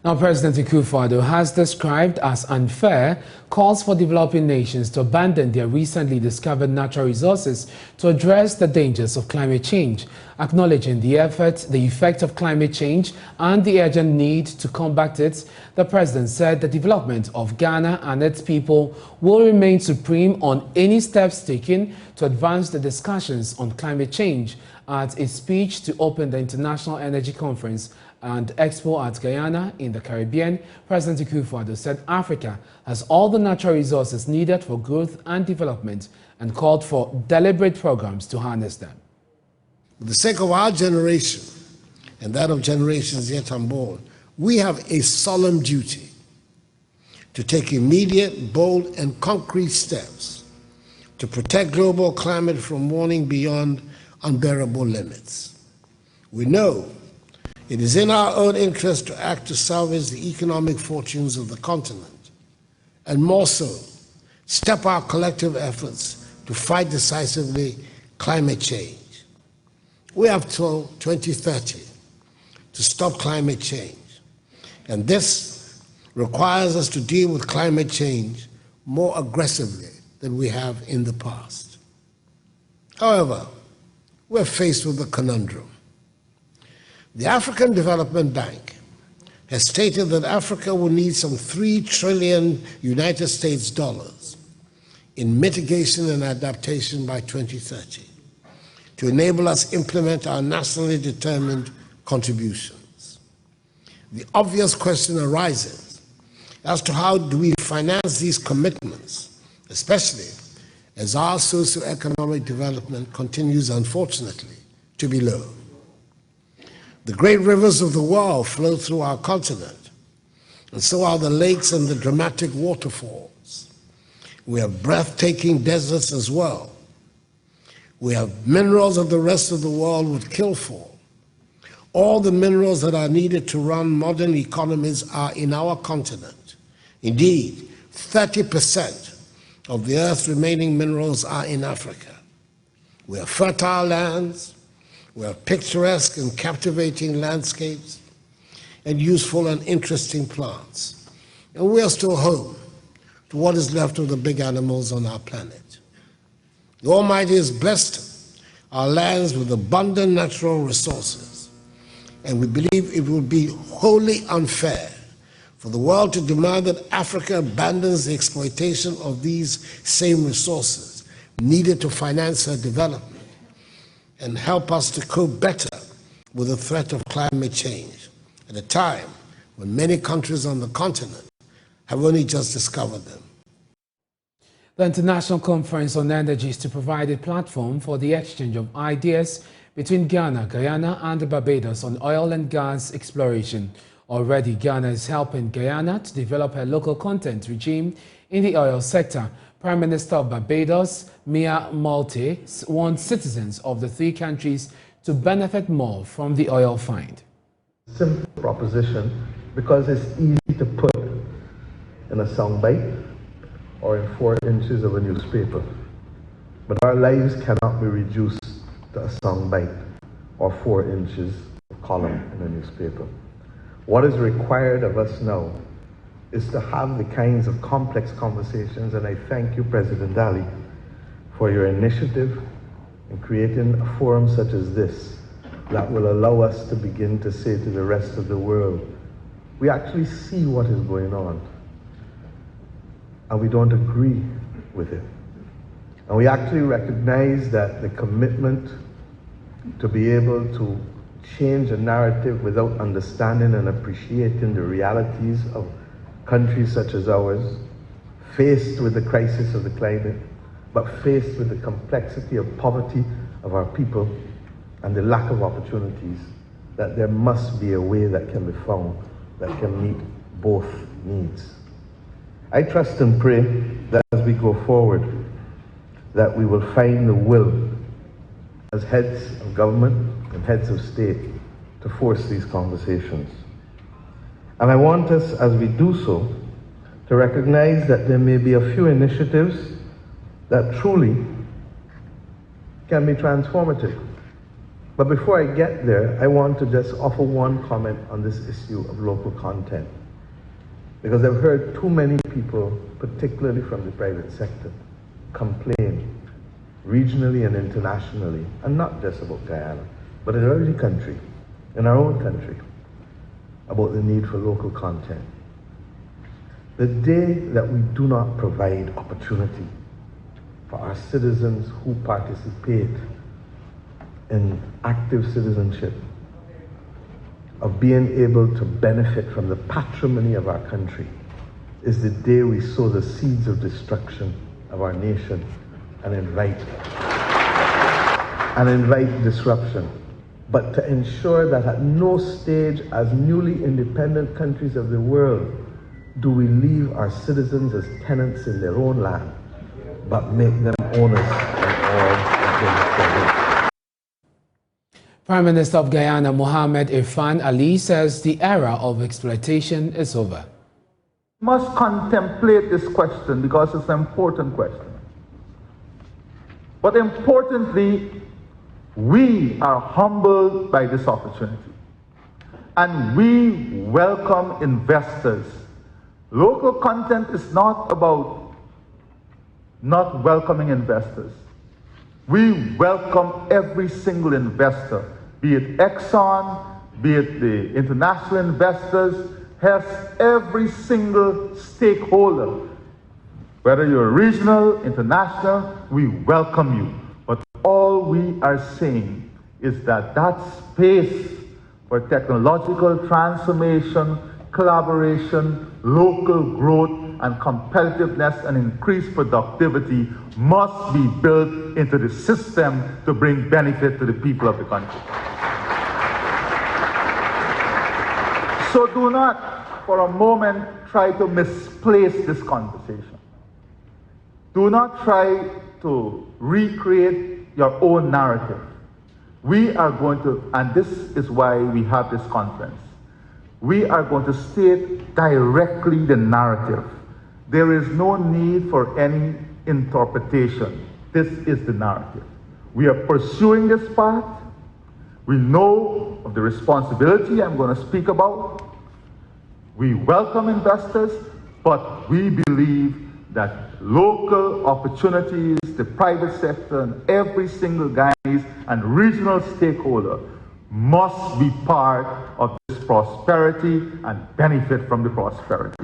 Now, President Akufo-Addo has described as unfair calls for developing nations to abandon their recently discovered natural resources to address the dangers of climate change. Acknowledging the effect of climate change and the urgent need to combat it, the president said the development of Ghana and its people will remain supreme on any steps taken to advance the discussions on climate change. At a speech to open the International Energy Conference and Expo at Guyana in the Caribbean, President Akufo-Addo said Africa has all the natural resources needed for growth and development and called for deliberate programs to harness them. For the sake of our generation and that of generations yet unborn, we have a solemn duty to take immediate, bold, and concrete steps to protect global climate from warming beyond unbearable limits. We know it is in our own interest to act to salvage the economic fortunes of the continent, and more so, step our collective efforts to fight decisively climate change. We have till 2030 to stop climate change, and this requires us to deal with climate change more aggressively than we have in the past. However, we're faced with a conundrum. The African Development Bank has stated that Africa will need some $3 trillion United States dollars in mitigation and adaptation by 2030 to enable us implement our nationally determined contributions. The obvious question arises as to how do we finance these commitments, especially as our socioeconomic development continues, unfortunately, to be low. The great rivers of the world flow through our continent, and so are the lakes and the dramatic waterfalls. We have breathtaking deserts as well. We have minerals that the rest of the world would kill for. All the minerals that are needed to run modern economies are in our continent. Indeed, 30% of the Earth's remaining minerals are in Africa. We have fertile lands, we have picturesque and captivating landscapes, and useful and interesting plants. And we are still home to what is left of the big animals on our planet. The Almighty has blessed our lands with abundant natural resources, and we believe it would be wholly unfair for the world to demand that Africa abandons the exploitation of these same resources needed to finance her development and help us to cope better with the threat of climate change at a time when many countries on the continent have only just discovered them. The International Conference on Energy is to provide a platform for the exchange of ideas between Ghana, Guyana, and Barbados on oil and gas exploration. Already, Ghana is helping Guyana to develop a local content regime in the oil sector. Prime Minister of Barbados, Mia Moulty, wants citizens of the three countries to benefit more from the oil find. Simple proposition because it's easy to put in a soundbite or in 4 inches of a newspaper. But our lives cannot be reduced to a soundbite or 4 inches of column in a newspaper. What is required of us now is to have the kinds of complex conversations, and I thank you, President Dali, for your initiative in creating a forum such as this that will allow us to begin to say to the rest of the world, we actually see what is going on, and we don't agree with it. And we actually recognize that the commitment to be able to change a narrative without understanding and appreciating the realities of countries such as ours, faced with the crisis of the climate, but faced with the complexity of poverty of our people and the lack of opportunities, that there must be a way that can be found that can meet both needs. I trust and pray that as we go forward, that we will find the will as heads of government and heads of state to force these conversations. And I want us, as we do so, to recognize that there may be a few initiatives that truly can be transformative. But before I get there, I want to just offer one comment on this issue of local content. Because I've heard too many people, particularly from the private sector, complain regionally and internationally, and not just about Guyana, but in every country, in our own country, about the need for local content. The day that we do not provide opportunity for our citizens who participate in active citizenship, of being able to benefit from the patrimony of our country, is the day we sow the seeds of destruction of our nation and invite disruption. But to ensure that at no stage as newly independent countries of the world do we leave our citizens as tenants in their own land, but make them owners in all of their. Prime Minister of Guyana, Mohamed Irfan Ali, says the era of exploitation is over. We must contemplate this question because it's an important question. But importantly, we are humbled by this opportunity, and we welcome investors. Local content is not about not welcoming investors. We welcome every single investor, be it Exxon, be it the international investors, every single stakeholder. Whether you're regional, international, we welcome you. But all we are saying is that that space for technological transformation, collaboration, local growth, and competitiveness and increased productivity must be built into the system to bring benefit to the people of the country. So do not, for a moment, try to misplace this conversation. Do not try to recreate your own narrative. We are going to, and this is why we have this conference, we are going to state directly the narrative. There is no need for any interpretation. This is the narrative. We are pursuing this path. We know of the responsibility I'm going to speak about. We welcome investors, but we believe that local opportunities, the private sector, and every single Guyanese and regional stakeholder must be part of this prosperity and benefit from the prosperity.